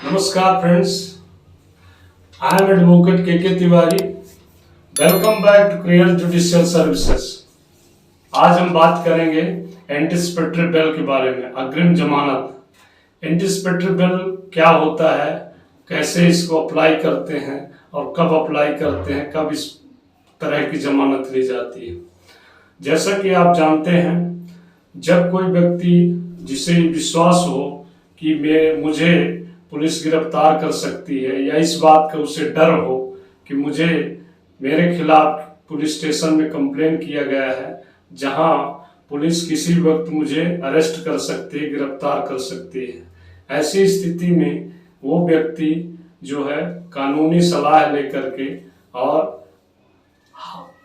नमस्कार friends, I am advocate K Tiwari. Welcome back to clear judicial services. आज हम बात करेंगे एंटीसिपेटरी बेल के बारे में, अग्रिम जमानत। एंटीसिपेटरी बेल क्या होता है, कैसे इसको अप्लाई करते हैं और कब अप्लाई करते हैं, कब इस तरह की जमानत ली जाती है। जैसा कि आप जानते हैं, जब कोई व्यक्ति जिसे विश्वास हो कि मुझे पुलिस गिरफ्तार कर सकती है, या इस बात का उसे डर हो कि मेरे खिलाफ पुलिस स्टेशन में कंप्लेन किया गया है, जहां पुलिस किसी वक्त मुझे अरेस्ट कर सकती है, गिरफ्तार कर सकती है। ऐसी स्थिति में वो व्यक्ति जो है कानूनी सलाह लेकर के और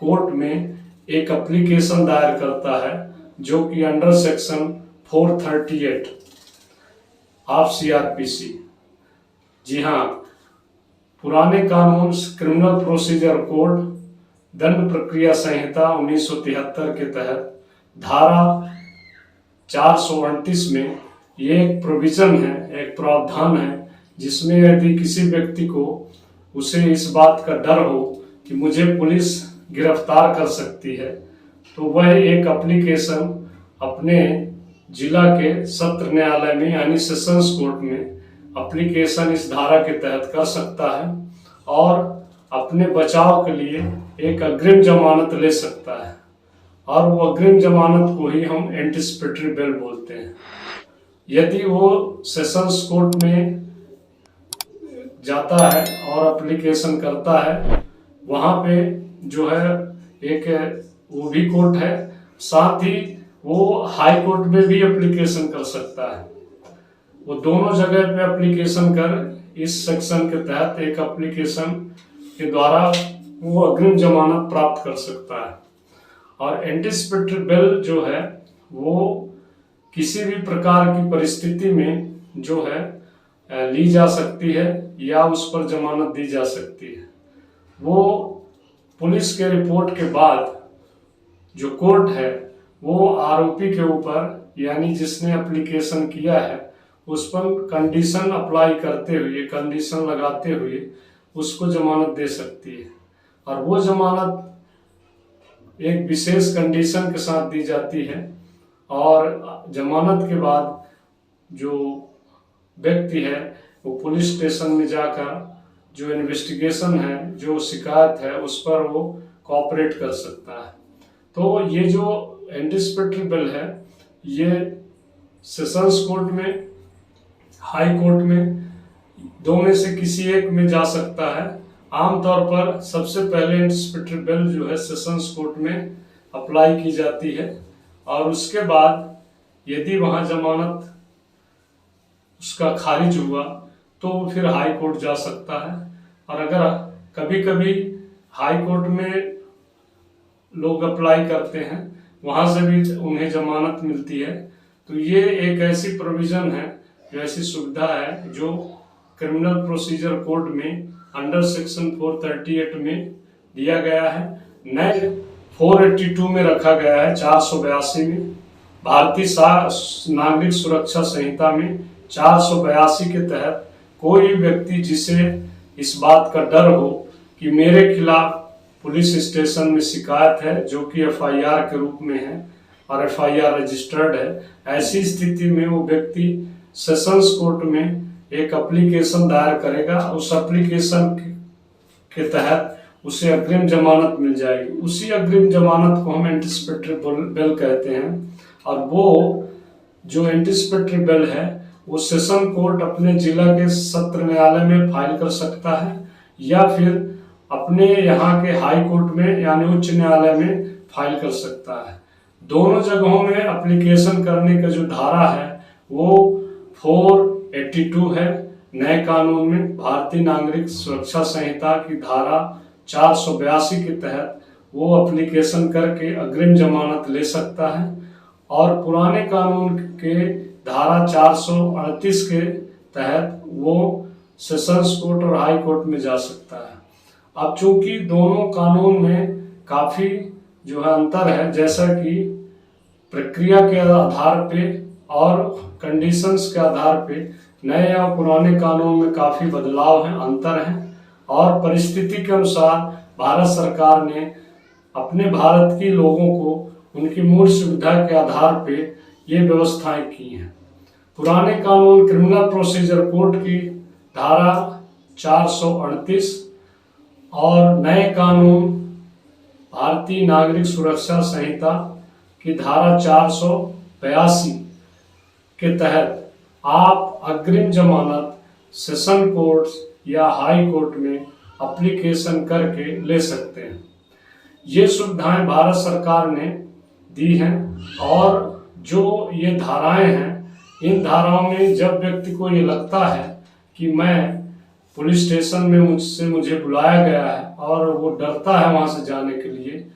कोर्ट में एक एप्लीकेशन दायर करता है, जो कि अंडर सेक्शन 438 ऑफ सीआरपीसी, जी हाँ, पुराने कानून क्रिमिनल प्रोसीजर कोड दंड प्रक्रिया संहिता 1973 के तहत धारा 438 में ये एक प्रोविजन है, एक प्रावधान है, जिसमें यदि किसी व्यक्ति को उसे इस बात का डर हो कि मुझे पुलिस गिरफ्तार कर सकती है, तो वह एक एप्लीकेशन अपने जिला के सत्र न्यायालय में यानी सेशंस कोर्ट में एप्लीकेशन इस धारा के तहत कर सकता है और अपने बचाव के लिए एक अग्रिम जमानत ले सकता है। और वो अग्रिम जमानत को ही हम एंटीसिपेटरी बेल बोलते हैं। यदि वो सेशंस कोर्ट में जाता है और एप्लीकेशन करता है, वहाँ पे जो है एक वो भी कोर्ट है, साथ ही वो हाई कोर्ट में भी एप्लीकेशन कर सकता है। वो दोनों जगह पे एप्लीकेशन कर इस सेक्शन के तहत एक एप्लीकेशन के द्वारा वो अग्रिम जमानत प्राप्त कर सकता है। और एंटीसिपेटरी बेल जो है वो किसी भी प्रकार की परिस्थिति में जो है ली जा सकती है या उस पर जमानत दी जा सकती है। वो पुलिस के रिपोर्ट के बाद जो कोर्ट है वो आरोपी के ऊपर, यानी जिसने एप्लीकेशन किया है, उस पर कंडीशन अप्लाई करते हुए, कंडीशन लगाते हुए उसको जमानत दे सकती है। और वो जमानत एक विशेष कंडीशन के साथ दी जाती है। और जमानत के बाद जो व्यक्ति है वो पुलिस स्टेशन में जाकर जो इन्वेस्टिगेशन है, जो शिकायत है, उस पर वो कोऑपरेट कर सकता है। तो ये जो एंटीसिपेटरी बेल है, ये सेशंस कोर्ट में, हाई कोर्ट में, दो में से किसी एक में जा सकता है। आमतौर पर सबसे पहले एंटीसिपेटरी बेल जो है सेशंस कोर्ट में अप्लाई की जाती है, और उसके बाद यदि वहां जमानत उसका खारिज हुआ तो फिर हाई कोर्ट जा सकता है। और अगर कभी कभी हाई कोर्ट में लोग अप्लाई करते हैं, वहां से भी उन्हें जमानत मिलती है। तो ये एक ऐसी प्रोविजन है, ऐसी सुविधा है जो क्रिमिनल प्रोसीजर कोड में अंडर सेक्शन 438 में दिया गया है। नए 482 में रखा गया है, 482 में, भारतीय नागरिक सुरक्षा संहिता में 482 के तहत कोई व्यक्ति जिसे इस बात का डर हो कि मेरे खिलाफ पुलिस स्टेशन में शिकायत है, जो कि एफआईआर के रूप में है और एफआईआर रजिस्टर्ड है, ऐसी स्थिति में वो व्यक्ति सेशंस कोर्ट में एक एप्लीकेशन दायर करेगा। उस एप्लीकेशन के तहत उसे अग्रिम जमानत मिल जाएगी। उसी अग्रिम जमानत को हम एंटीसिपेटरी बेल कहते हैं। और वो जो एंटीसिपेटरी बेल है वो सेशन कोर्ट अपने जिला के सत्र न्यायालय में फाइल कर सकता है, या फिर अपने यहाँ के हाई कोर्ट में यानी उच्च न्यायालय में फाइल कर सकता है। दोनों जगहों में एप्लीकेशन करने का जो धारा है वो 482 है। नए कानून में भारतीय नागरिक सुरक्षा संहिता की धारा 482 के तहत वो एप्लीकेशन करके अग्रिम जमानत ले सकता है। और पुराने कानून के धारा 438 के तहत वो सेशंस कोर्ट और हाई कोर्ट में जा सकता है। अब चूंकि दोनों कानून में काफी जो है अंतर है, जैसा कि प्रक्रिया के आधार पे और कंडीशंस के आधार पे नए और पुराने कानून में काफ़ी बदलाव हैं, अंतर हैं। और परिस्थिति के अनुसार भारत सरकार ने अपने भारत के लोगों को उनकी मूल सुविधा के आधार पे ये व्यवस्थाएं की हैं। पुराने कानून क्रिमिनल प्रोसीजर कोड की धारा 438 और नए कानून भारतीय नागरिक सुरक्षा संहिता की धारा 482 के तहत आप अग्रिम जमानत सेशन कोर्ट या हाई कोर्ट में एप्लीकेशन करके ले सकते हैं। ये सुविधाएं भारत सरकार ने दी हैं। और जो ये धाराएं हैं, इन धाराओं में जब व्यक्ति को ये लगता है कि मैं पुलिस स्टेशन में मुझे बुलाया गया है और वो डरता है वहाँ से जाने के लिए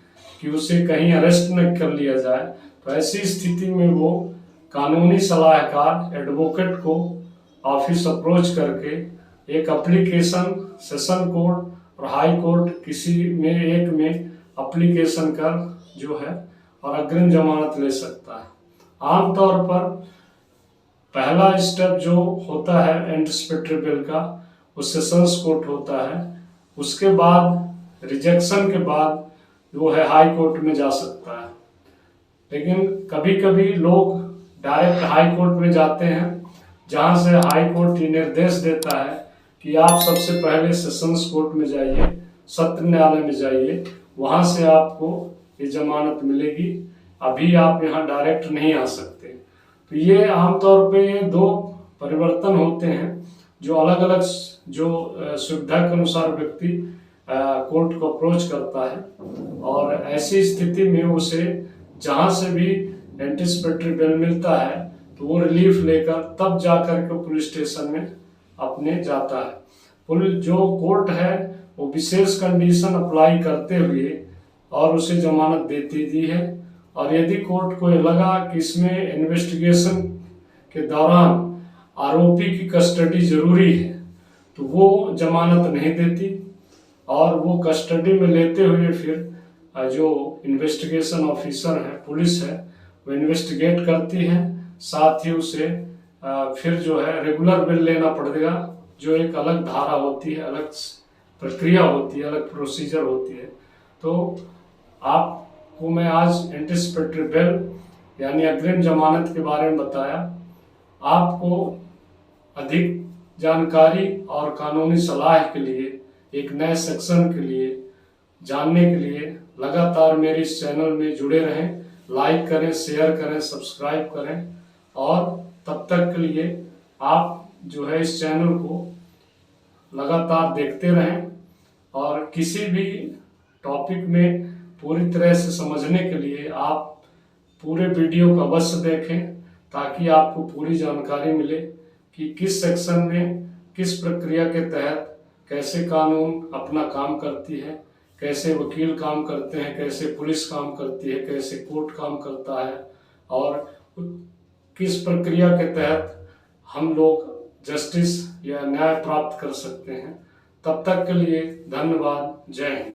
कि उसे कहीं अरेस्ट न कर लिया जाए, तो ऐसी स्थिति में वो कानूनी सलाहकार एडवोकेट को ऑफिस अप्रोच करके एक एप्लीकेशन सेशन कोर्ट और हाई कोर्ट किसी में एक में एप्लीकेशन कर जो है और अग्रिम जमानत ले सकता है। आमतौर पर पहला स्टेप जो होता है एंटिसिपेटरी बेल का, वो सेशंस कोर्ट होता है। उसके बाद रिजेक्शन के बाद वो है हाई कोर्ट में जा सकता है। लेकिन कभी कभी लोग डायरेक्ट हाई कोर्ट में जाते हैं, जहां से हाई कोर्ट ये निर्देश देता है कि आप सबसे पहले सेशंस कोर्ट में जाइए, सत्र न्यायालय में जाइए, वहां से आपको ये जमानत मिलेगी, अभी आप यहाँ डायरेक्ट नहीं आ सकते। तो ये आमतौर पे ये दो परिवर्तन होते हैं जो अलग अलग जो सुविधा के अनुसार व्यक्ति कोर्ट को अप्रोच करता है। और ऐसी स्थिति में उसे जहां से भी एंटिसिपेटरी बेल मिलता है तो वो रिलीफ लेकर तब जाकर के पुलिस स्टेशन में अपने जाता है। पुलिस जो कोर्ट है वो विशेष कंडीशन अप्लाई करते हुए और उसे जमानत देती दी है। और यदि कोर्ट को लगा कि इसमें इन्वेस्टिगेशन के दौरान आरोपी की कस्टडी जरूरी है तो वो जमानत नहीं देती और वो कस्टडी में लेते हुए फिर जो इन्वेस्टिगेशन ऑफिसर है, पुलिस है, वो इन्वेस्टिगेट करती है। साथ ही उसे फिर जो है रेगुलर बेल लेना पड़ेगा, जो एक अलग धारा होती है, अलग प्रक्रिया होती है, अलग प्रोसीजर होती है। तो आपको मैं आज एंटिसिपेटरी बेल यानी अग्रिम जमानत के बारे में बताया। आपको अधिक जानकारी और कानूनी सलाह के लिए, एक नए सेक्शन के लिए जानने के लिए लगातार मेरे इस चैनल में जुड़े रहें। लाइक करें, शेयर करें, सब्सक्राइब करें। और तब तक के लिए आप जो है इस चैनल को लगातार देखते रहें। और किसी भी टॉपिक में पूरी तरह से समझने के लिए आप पूरे वीडियो को अवश्य देखें, ताकि आपको पूरी जानकारी मिले कि किस सेक्शन में किस प्रक्रिया के तहत कैसे कानून अपना काम करती है, कैसे वकील काम करते हैं, कैसे पुलिस काम करती है, कैसे कोर्ट काम करता है और किस प्रक्रिया के तहत हम लोग जस्टिस या न्याय प्राप्त कर सकते हैं। तब तक के लिए धन्यवाद। जय हिंद।